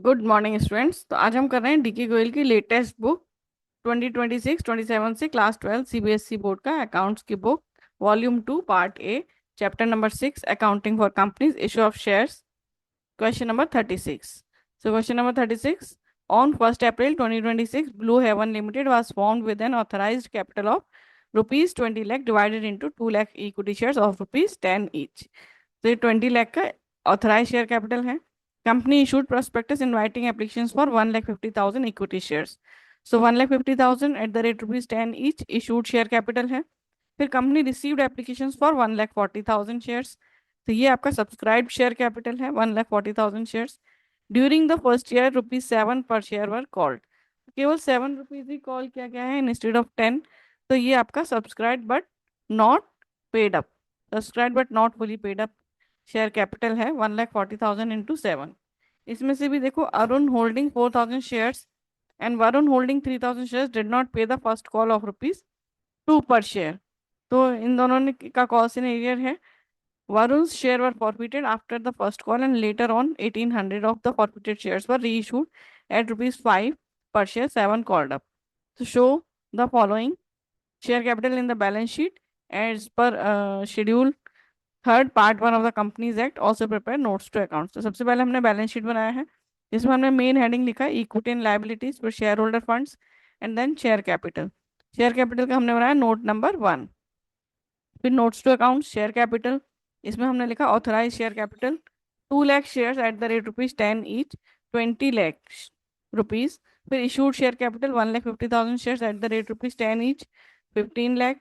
Good morning students. तो आज हम कर रहे हैं डीके गोयल की लेटेस्ट बुक 2026-27 से क्लास 12 सीबीएसई बोर्ड का अकाउंट्स की book volume 2 part A chapter number 6 accounting for companies issue of shares. Question number 36। So question number 36, on 1st April 2026 blue heaven limited was formed with an authorised capital of rupees 20 lakh divided into 2 lakh equity shares of rupees 10 each. तो ये 20 लाख का authorise share capital है। Company issued prospectus inviting applications for 1,50,000 equity shares. So 1,50,000 eight the rate rupees 10 each issued share capital है। फिर company received applications for 1,40,000 shares. तो ये आपका subscribe share capital है 1,40,000 shares. During the first year rupees 7 पर share were called. केवल 7 rupees ही call किया गया है इंस्टेड ऑफ 10। तो ये आपका subscribe but not paid up, subscribe but not fully paid up share capital है 1,40,000 इंटू 7। इसमें से भी देखो, Arun holding 4,000 shares and Varun holding 3,000 shares did not pay the first call of rupees 2 per share. तो इन दोनों ने का कॉल सिनेरियर है, Varun's share were forfeited after the first call and later on 1,800 of the forfeited shares were reissued at rupees 5 per share, 7 called up. To show the following share capital in the balance sheet as per schedule third part 1 of the companies act also prepare notes to accounts. तो सबसे पहले हमने balance sheet बनाया है जिसमें हमने main heading लिखा है इक्विटी एंड लायबिलिटीज, फिर share holder funds and then share capital. Share capital का हमने बनाया नोट नंबर 1। फिर notes to account share capital, इसमें हमने लिखा authorise share capital 2 lakh shares at the rate rupees 10 each, 20 lakh rupees. फिर issued share capital 1,50,000 shares at the rate rupees 10 each, 15 lakh.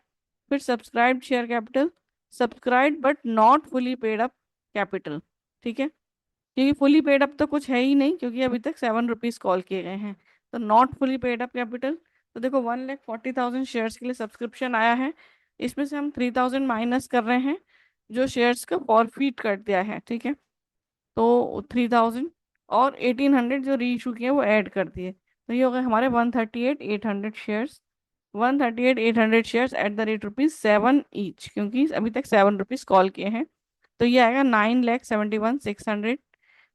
फिर subscribed share capital, subscribe but not fully paid up capital. ठीक है, क्योंकि fully paid up तो कुछ है ही नहीं क्योंकि अभी तक 7 रुपीज कॉल किए गए हैं। तो not fully paid up capital, तो देखो 1,40,000 शेयर्स के लिए सब्सक्रिप्शन आया है, इसमें से हम 3,000 माइनस कर रहे हैं जो शेयर्स का फॉरफीट कर दिया है। ठीक है, तो 3,000 और 1,800 जो री इशू किए वो ऐड कर दिए, तो ये हो गए हमारे 138,800 shares. 138,800 shares at the rate rupees 7 each, क्योंकि अभी तक 7 रुपीज कॉल किए हैं। तो ये आएगा 9,71,600।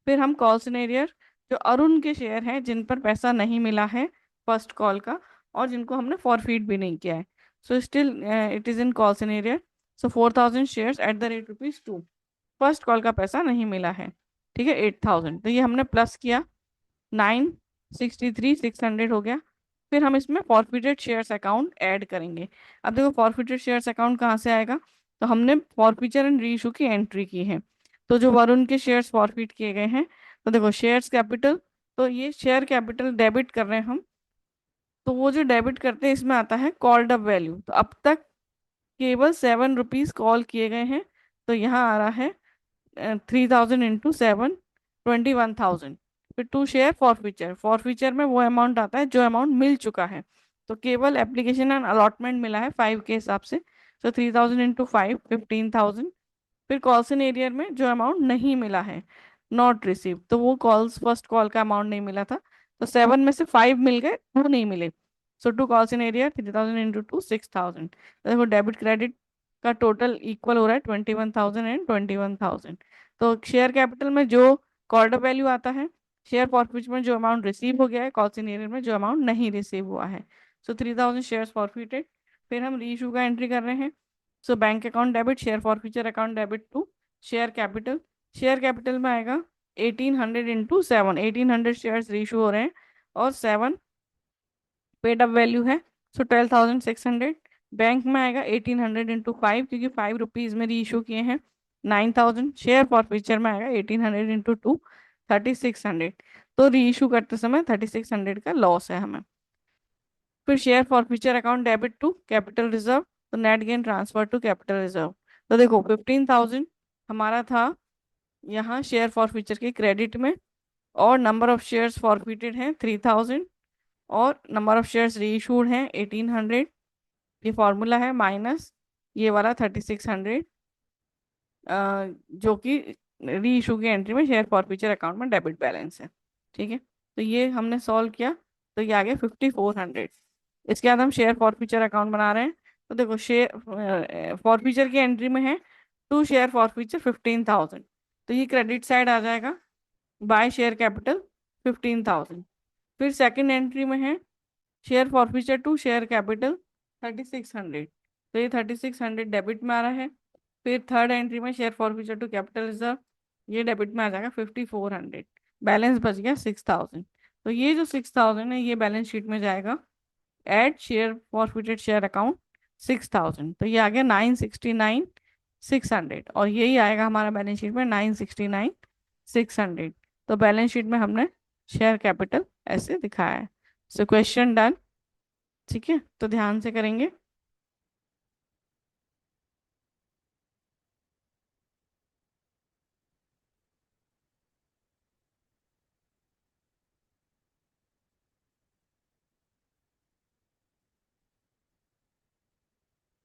फिर हम कॉल सिनेरियर, जो अरुण के शेयर हैं जिन पर पैसा नहीं मिला है फर्स्ट कॉल का और जिनको हमने फॉरफीट भी नहीं किया है, so still it is in call scenario. So 4,000 shares at the rate rupees 2, first call का पैसा नहीं मिला है। ठीक है, 8,000, तो ये हमने प्लस किया 9,63,600 हो गया। फिर हम इसमें फॉरफिटेड शेयर्स अकाउंट ऐड करेंगे। अब देखो फॉरफिटेड शेयर्स अकाउंट कहाँ से आएगा, तो हमने फॉरफीचर एंड री इशू की एंट्री की है। तो जो वरुण के शेयर्स फॉरफिट किए गए हैं, तो देखो शेयर्स कैपिटल, तो ये शेयर कैपिटल डेबिट कर रहे हैं हम। तो वो जो डेबिट करते हैं इसमें आता है कॉल्ड अप वैल्यू। तो अब तक केवल 7 रुपीज कॉल किए गए हैं, तो यहाँ आ रहा है 3,000 इंटू 7, 21,000। फिर टू शेयर फॉरफीचर, फॉरफीचर में वो अमाउंट आता है जो अमाउंट मिल चुका है। तो केवल एप्लीकेशन एंड अलॉटमेंट मिला है 5 के हिसाब से, तो 3,000 इंटू 5, 15,000। फिर कॉल्स इन एरियर में जो अमाउंट नहीं मिला है, नॉट रिसीव, तो वो कॉल्स फर्स्ट कॉल का अमाउंट नहीं मिला था, तो 7 में से 5 मिल गए, 2 नहीं मिले। So two calls in arrear 3,000 into 2, 6,000। देखो डेबिट क्रेडिट का टोटल इक्वल हो रहा है 21,000 एंड 21,000। तो शेयर कैपिटल में जो कॉल्ड वैल्यू आता है, शेयर फॉरफिट में जो अमाउंट रिसीव हो गया है, कॉल्स इन एरियर में जो अमाउंट नहीं रिसीव हुआ है। So 3,000 shares forfeited. फिर हम री इशू का एंट्री कर रहे हैं। So bank account debit, share forfeiture account debit to share capital. Share capital में आएगा 1,800 इंटू 7, 1,800 शेयर्स रीशू हो रहे हैं और 7 पेड अप वैल्यू है, सो 12,600। बैंक में आएगा 1,800 इंटू 5, क्योंकि 5 रुपीज में री इशू किए हैं, 9,000। शेयर फॉरफीचर में आएगा 1,800 इंटू 2, 3,600। तो री इशू करते समय 3,600 का लॉस है हमें। फिर share forfeiture account debit to capital reserve, तो net gain transfer to capital reserve. तो देखो 15,000 हमारा था यहाँ शेयर फॉरफीचर के क्रेडिट में, और नंबर ऑफ शेयर्स फॉरफिटेड हैं 3,000, और नंबर ऑफ शेयर्स रीइशूड हैं 1,800। ये फॉर्मूला है माइनस ये वाला 3,600, जो कि री इशू की एंट्री में शेयर फॉरफीचर अकाउंट में डेबिट बैलेंस है। ठीक है, तो ये हमने सॉल्व किया, तो ये आ गया 5,400। इसके बाद हम शेयर फॉरफीचर अकाउंट बना रहे हैं। तो देखो शेयर फॉरफीचर की एंट्री में है टू शेयर फॉरफीचर 15,000, तो ये क्रेडिट साइड आ जाएगा बाय शेयर कैपिटल 15,000। फिर सेकंड एंट्री में है share forfeiture to share capital 3600, तो ये 3600 डेबिट में आ रहा है। फिर थर्ड एंट्री में share forfeiture to capital reserve, ये डेबिट में आ जाएगा 5400। बैलेंस बच गया 6000। तो ये जो 6000 है ये बैलेंस शीट में जाएगा add share forfeited share account 6000, तो ये आ गया 969,600, और यही आएगा हमारा बैलेंस शीट में 969,600। तो बैलेंस शीट में हमने शेयर कैपिटल ऐसे दिखाया है। So question done. ठीक है, तो ध्यान से करेंगे।